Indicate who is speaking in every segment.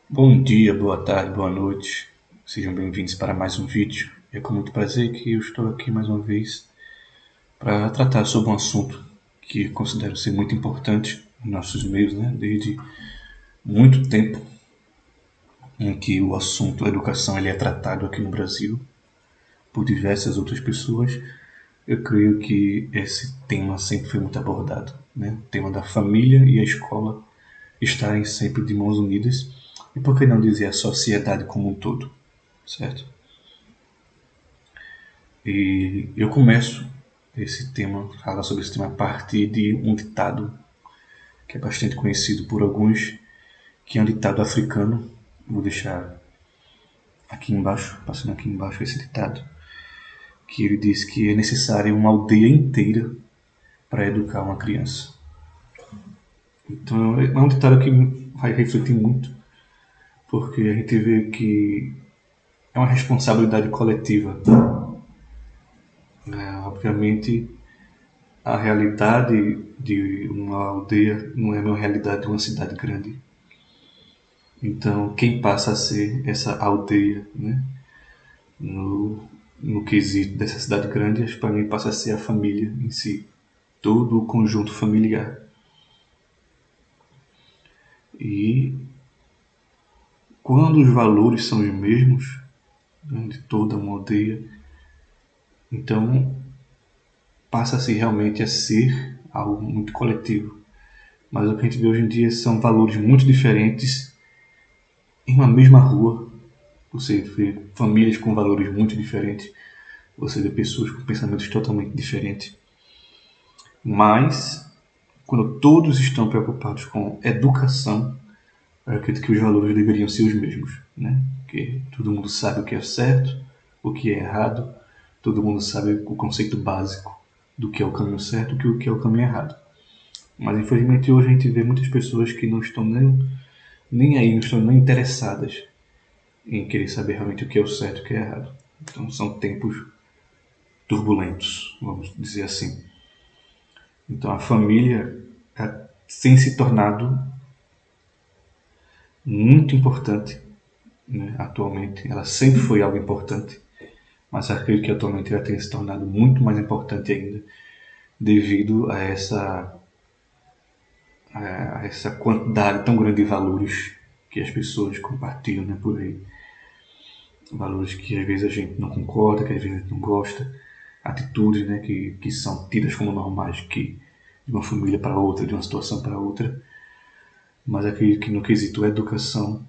Speaker 1: Bom dia, boa tarde, boa noite. Sejam bem-vindos para mais um vídeo. É com muito prazer que eu estou aqui mais uma vez para tratar sobre um assunto que considero ser muito importante em nossos meios, né? Desde muito tempo em que o assunto educação ele é tratado aqui no Brasil por diversas outras pessoas. Eu creio que esse tema sempre foi muito abordado, né? O tema da família e a escola estarem sempre de mãos unidas e por que não dizer a sociedade como um todo, certo? E eu começo esse tema, falar sobre esse tema a partir de um ditado que é bastante conhecido por alguns, que é um ditado africano. Vou deixar aqui embaixo, passando aqui embaixo esse ditado, que ele diz que é necessário uma aldeia inteira para educar uma criança. Então é um ditado que vai refletir muito, porque a gente vê que é uma responsabilidade coletiva. Obviamente, a realidade de uma aldeia não é a mesma realidade de uma cidade grande. Então, quem passa a ser essa aldeia, né? No quesito dessa cidade grande, acho que para mim passa a ser a família em si, todo o conjunto familiar. E quando os valores são os mesmos, né, de toda uma aldeia, então passa-se realmente a ser algo muito coletivo. Mas o que a gente vê hoje em dia são valores muito diferentes em uma mesma rua. Você vê famílias com valores muito diferentes, você vê pessoas com pensamentos totalmente diferentes. Mas, quando todos estão preocupados com educação, eu acredito que os valores deveriam ser os mesmos, né? Porque todo mundo sabe o que é certo, o que é errado, todo mundo sabe o conceito básico do que é o caminho certo e o que é o caminho errado. Mas, infelizmente, hoje a gente vê muitas pessoas que não estão nem aí, não estão nem interessadas em querer saber realmente o que é o certo e o que é errado. Então, são tempos turbulentos, vamos dizer assim. Então a família tem se tornado muito importante, né, atualmente. Ela sempre foi algo importante, mas acredito que atualmente ela tem se tornado muito mais importante ainda devido a essa quantidade tão grande de valores que as pessoas compartilham, né, por aí. Valores que às vezes a gente não concorda, que às vezes a gente não gosta, atitudes, né, que são tidas como normais, que de uma família para outra, de uma situação para outra. Mas acredito que no quesito educação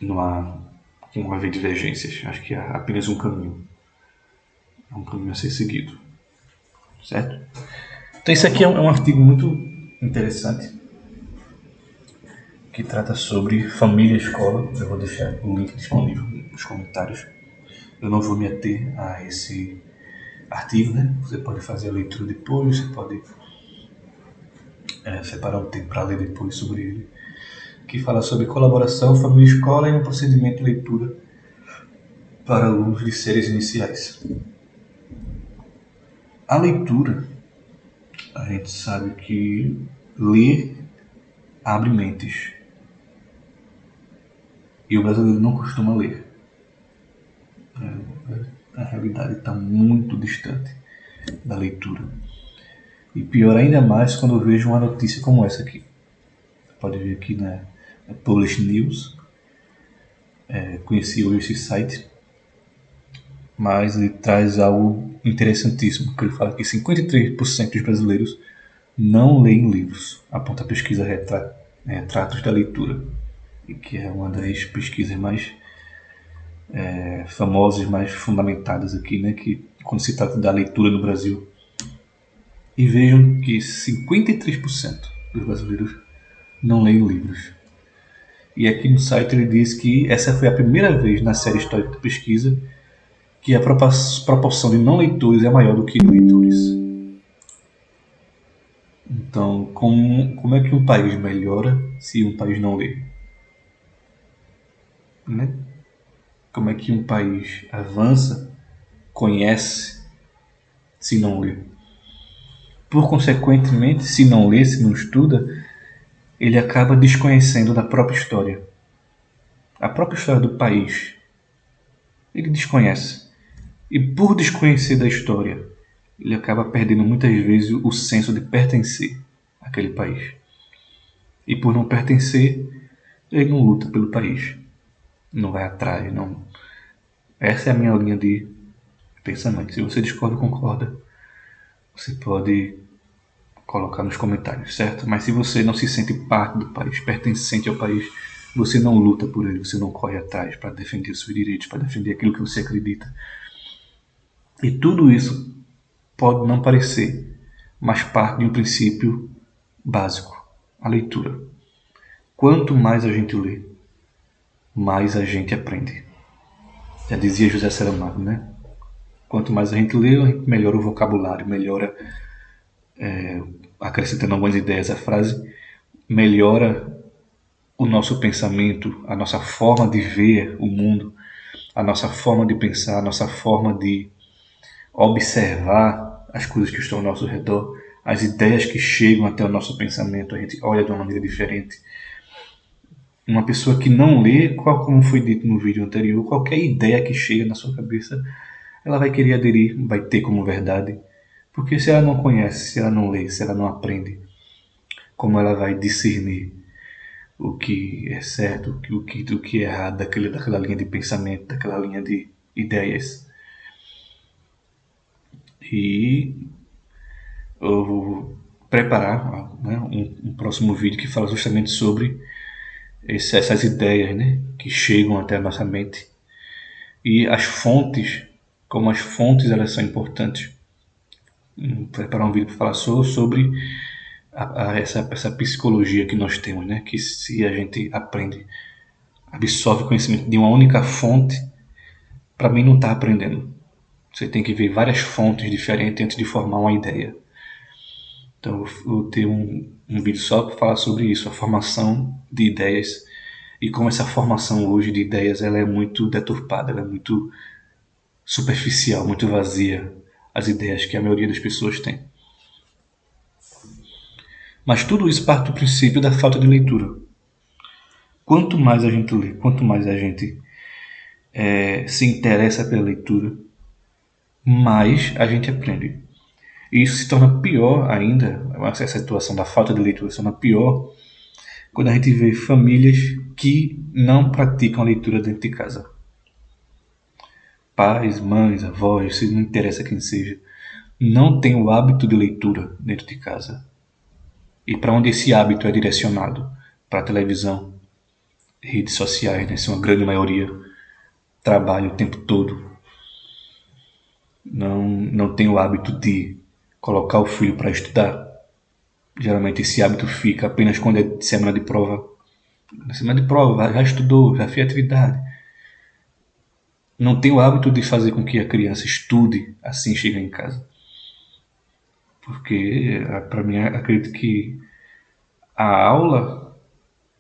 Speaker 1: não há haver divergências. Acho que há apenas um caminho. É um caminho a ser seguido. Certo? Então isso aqui é um artigo muito interessante que trata sobre família e escola. Eu vou deixar o link disponível nos comentários. Eu não vou me ater a esse artigo, né? Você pode fazer a leitura depois, você pode separar um tempo para ler depois sobre ele, que fala sobre colaboração, família e escola e um procedimento de leitura para alunos de séries iniciais. A leitura, a gente sabe que ler abre mentes. E o brasileiro não costuma ler. A realidade está muito distante da leitura. E pior ainda mais quando eu vejo uma notícia como essa aqui. Você pode ver aqui na Polish News. Conheci hoje esse site, mas ele traz algo interessantíssimo, que ele fala que 53% dos brasileiros não leem livros, aponta a pesquisa Retratos da Leitura, que é uma das pesquisas mais famosas, mais fundamentadas aqui, né, que quando se trata da leitura no Brasil. E vejam que 53% dos brasileiros não leem livros. E aqui no site ele diz que essa foi a primeira vez na série histórica da pesquisa que a proporção de não leitores é maior do que de leitores. Então, como é que um país melhora se um país não lê? Né? Como é que um país avança, conhece, se não lê? Por consequentemente, se não lê, se não estuda, ele acaba desconhecendo da própria história. a própria história do país, ele desconhece. E por desconhecer da história, ele acaba perdendo muitas vezes o senso de pertencer àquele país. E por não pertencer, ele não luta pelo país, não vai atrás, não. Essa é a minha linha de pensamento. Se você discorda ou concorda, você pode colocar nos comentários, certo? Mas se você não se sente parte do país, pertencente ao país, você não luta por ele, você não corre atrás para defender os seus direitos, para defender aquilo que você acredita. E tudo isso pode não parecer, mas parte de um princípio básico, a leitura. Quanto mais a gente lê, mais a gente aprende. Já dizia José Saramago, né? Quanto mais a gente lê, a gente melhora o vocabulário, melhora, acrescentando algumas ideias à frase, melhora o nosso pensamento, a nossa forma de ver o mundo, a nossa forma de pensar, a nossa forma de observar as coisas que estão ao nosso redor, as ideias que chegam até o nosso pensamento, a gente olha de uma maneira diferente. Uma pessoa que não lê, como foi dito no vídeo anterior, qualquer ideia que chega na sua cabeça, ela vai querer aderir, vai ter como verdade. Porque se ela não conhece, se ela não lê, se ela não aprende, como ela vai discernir o que é certo, o que é errado daquela linha de pensamento, daquela linha de ideias. E eu vou preparar, né, um próximo vídeo que fala justamente sobre essas ideias, né, que chegam até a nossa mente e as fontes, como as fontes elas são importantes. Vou preparar um vídeo para falar sobre essa psicologia que nós temos, né, que se a gente aprende, absorve conhecimento de uma única fonte, para mim não está aprendendo. Você tem que ver várias fontes diferentes antes de formar uma ideia. Então eu vou ter um vídeo só para falar sobre isso, a formação de ideias e como essa formação hoje de ideias ela é muito deturpada, ela é muito superficial, muito vazia, as ideias que a maioria das pessoas tem. Mas tudo isso parte do princípio da falta de leitura. Quanto mais a gente lê, quanto mais a gente se interessa pela leitura, mais a gente aprende. E isso se torna pior ainda, essa situação da falta de leitura se torna pior quando a gente vê famílias que não praticam a leitura dentro de casa. Pais, mães, avós, se não interessa quem seja, não tem o hábito de leitura dentro de casa. E para onde esse hábito é direcionado? Para a televisão, redes sociais, né? São uma grande maioria, trabalho o tempo todo. Não tem o hábito de colocar o filho para estudar. Geralmente esse hábito fica apenas quando é semana de prova. Na semana de prova, já estudou, já fez atividade. Não tem o hábito de fazer com que a criança estude assim chega em casa. Porque, para mim, acredito que a aula,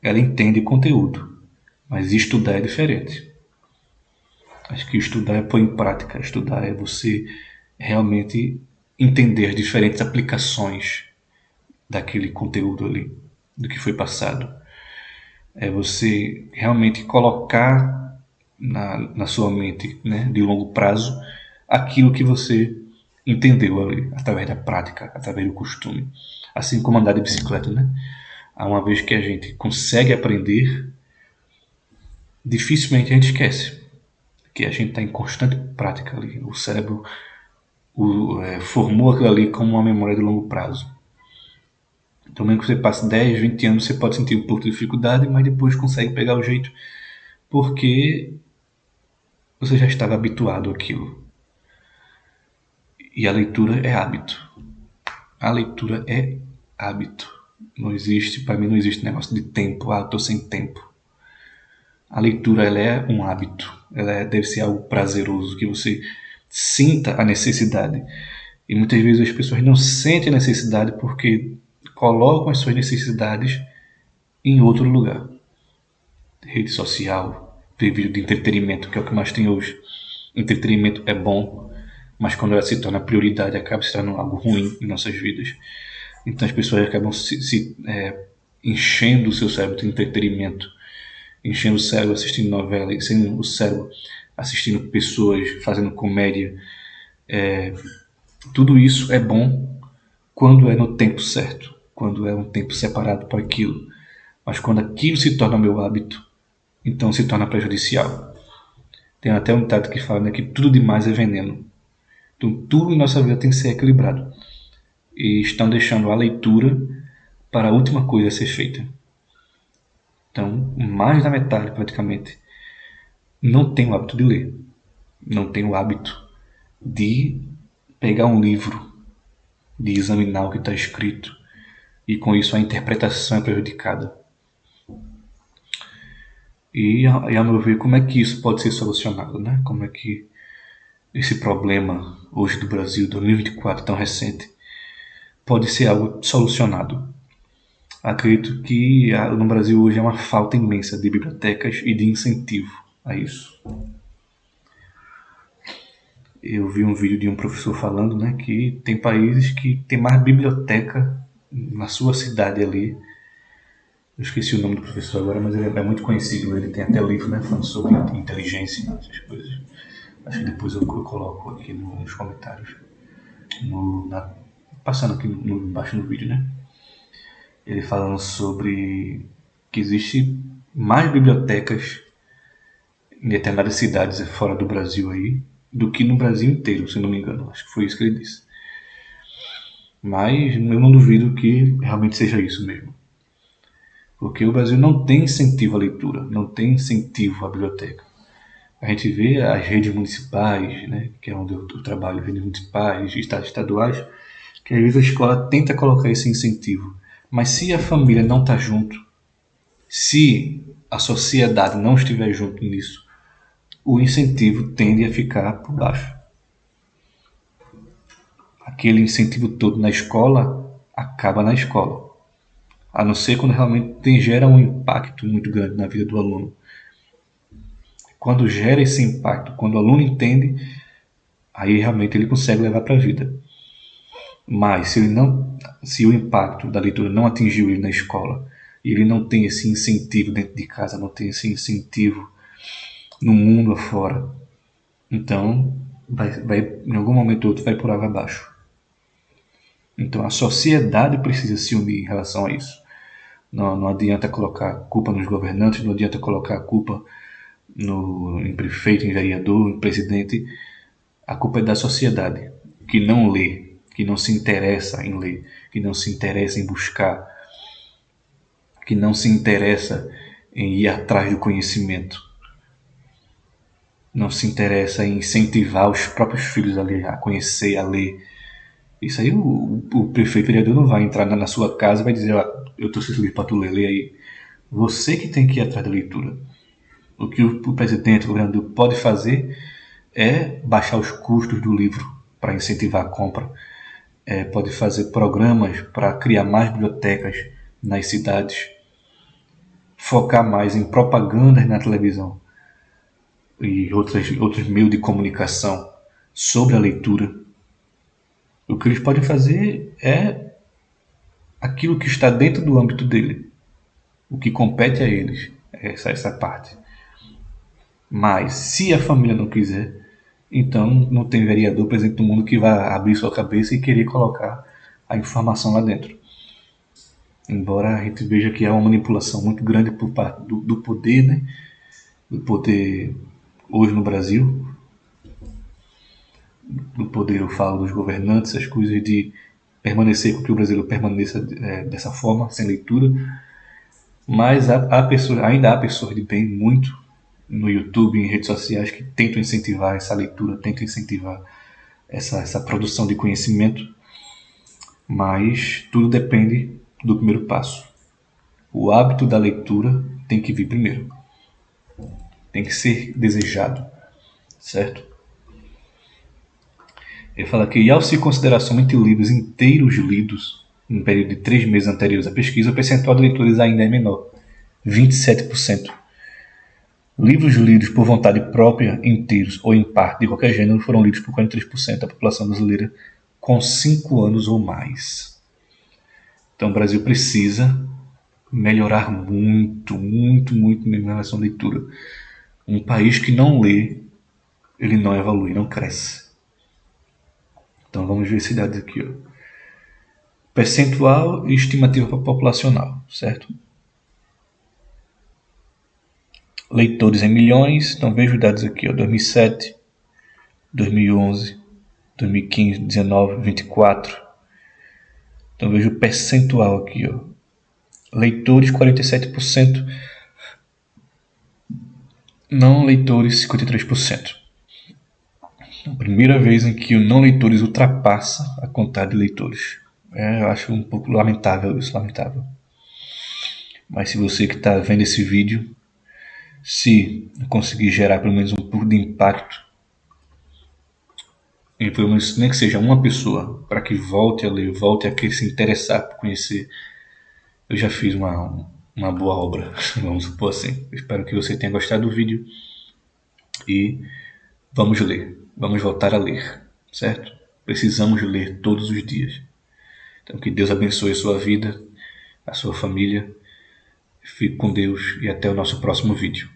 Speaker 1: ela entende conteúdo, mas estudar é diferente. Acho que estudar é pôr em prática, estudar é você realmente entender as diferentes aplicações daquele conteúdo ali, do que foi passado. É você realmente colocar na sua mente, né, de longo prazo, aquilo que você entendeu ali, através da prática, através do costume. Assim como andar de bicicleta, né? Uma vez que a gente consegue aprender, dificilmente a gente esquece que a gente está em constante prática ali. O cérebro formou aquilo ali como uma memória de longo prazo. Então, mesmo que você passe 10, 20 anos, você pode sentir um pouco de dificuldade, mas depois consegue pegar o jeito, porque você já estava habituado àquilo. E a leitura é hábito. A leitura é hábito. Não existe, para mim não existe negócio de tempo. Ah, estou sem tempo. A leitura ela é um hábito. Ela deve ser algo prazeroso, que você sinta a necessidade. E muitas vezes as pessoas não sentem a necessidade porque colocam as suas necessidades em outro lugar. Rede social, ver vídeo de entretenimento, que é o que mais tem hoje. Entretenimento é bom, mas quando ela se torna prioridade, acaba se tornando algo ruim em nossas vidas. Então as pessoas acabam enchendo o seu cérebro de entretenimento enchendo o cérebro assistindo novela, enchendo o cérebro assistindo pessoas fazendo comédia. Tudo isso é bom quando é no tempo certo, quando é um tempo separado para aquilo. Mas quando aquilo se torna meu hábito, então se torna prejudicial. Tem até um ditado que fala, né, que tudo demais é veneno. Então tudo em nossa vida tem que ser equilibrado. E estão deixando a leitura para a última coisa a ser feita. Então, mais da metade praticamente não tem o hábito de ler. Não tem o hábito de pegar um livro, de examinar o que está escrito, e com isso a interpretação é prejudicada. E ao meu ver, como é que isso pode ser solucionado, né? Como é que esse problema hoje do Brasil, 2024, tão recente, pode ser algo solucionado? Acredito que no Brasil hoje há uma falta imensa de bibliotecas e de incentivo a isso. Eu vi um vídeo de um professor falando, né, que tem países que tem mais biblioteca na sua cidade ali. Eu esqueci o nome do professor agora, mas ele é muito conhecido. Ele tem até livro, né, falando sobre inteligência, essas coisas. Acho que depois eu coloco aqui nos comentários, passando aqui embaixo no vídeo, né? Ele falando sobre que existe mais bibliotecas em determinadas cidades fora do Brasil aí do que no Brasil inteiro, se não me engano. Acho que foi isso que ele disse. Mas eu não duvido que realmente seja isso mesmo. Porque o Brasil não tem incentivo à leitura, não tem incentivo à biblioteca. A gente vê as redes municipais, né, que é onde eu trabalho, redes municipais, estaduais, que às vezes a escola tenta colocar esse incentivo. Mas se a família não está junto, se a sociedade não estiver junto nisso, o incentivo tende a ficar por baixo. Aquele incentivo todo na escola acaba na escola. A não ser quando realmente gera um impacto muito grande na vida do aluno. Quando gera esse impacto, quando o aluno entende, aí realmente ele consegue levar para a vida. Mas se o impacto da leitura não atingiu ele na escola, e ele não tem esse incentivo dentro de casa, não tem esse incentivo no mundo afora, então em algum momento ou outro vai por água abaixo. Então a sociedade precisa se unir em relação a isso. Não adianta colocar a culpa nos governantes, não adianta colocar a culpa em prefeito, em vereador, em presidente. A culpa é da sociedade, que não lê, que não se interessa em ler, que não se interessa em buscar, que não se interessa em ir atrás do conhecimento, não se interessa em incentivar os próprios filhos a ler, a conhecer, a ler. Isso aí o prefeito, vereador não vai entrar na sua casa e vai dizer, eu trouxe esse livro para tu ler, lê aí. Você que tem que ir atrás da leitura. O que o presidente, o governador pode fazer é baixar os custos do livro para incentivar a compra. Pode fazer programas para criar mais bibliotecas nas cidades, focar mais em propagandas na televisão e outros meios de comunicação sobre a leitura. O que eles podem fazer é aquilo que está dentro do âmbito dele, o que compete a eles, essa parte. Mas se a família não quiser, então não tem vereador presente no mundo que vai abrir sua cabeça e querer colocar a informação lá dentro. Embora a gente veja que há uma manipulação muito grande por parte do poder, né? Do poder hoje no Brasil, do poder, eu falo, dos governantes, as coisas de permanecer com que o brasileiro permaneça dessa forma, sem leitura. Mas ainda há pessoas de bem, muito, no YouTube, em redes sociais, que tentam incentivar essa leitura, tentam incentivar essa produção de conhecimento, mas tudo depende do primeiro passo. O hábito da leitura tem que vir primeiro. Tem que ser desejado, certo? Ele fala que, ao se considerar somente livros inteiros lidos no período de 3 meses anteriores à pesquisa, o percentual de leitores ainda é menor, 27%. Livros lidos por vontade própria, inteiros ou em parte de qualquer gênero, foram lidos por 43% da população brasileira com 5 anos ou mais. Então o Brasil precisa melhorar muito, muito, muito mesmo em relação à leitura. Um país que não lê, ele não evolui, não cresce. Então vamos ver esse dado aqui, ó. Percentual e estimativa populacional, certo? Leitores em milhões, então vejo os dados aqui, ó, 2007, 2011, 2015, 19, 24. Então vejo o percentual aqui, ó. Leitores 47%, não leitores 53%. Então, primeira vez em que o não leitores ultrapassa a quantidade de leitores. Eu acho um pouco lamentável isso, lamentável. Mas se você que está vendo esse vídeo, se conseguir gerar pelo menos um pouco de impacto, e pelo menos nem que seja uma pessoa, para que volte a ler, volte a querer se interessar por conhecer, eu já fiz uma boa obra, vamos supor assim. Eu espero que você tenha gostado do vídeo e vamos ler, vamos voltar a ler, certo? Precisamos ler todos os dias. Então que Deus abençoe a sua vida, a sua família. Fique com Deus e até o nosso próximo vídeo.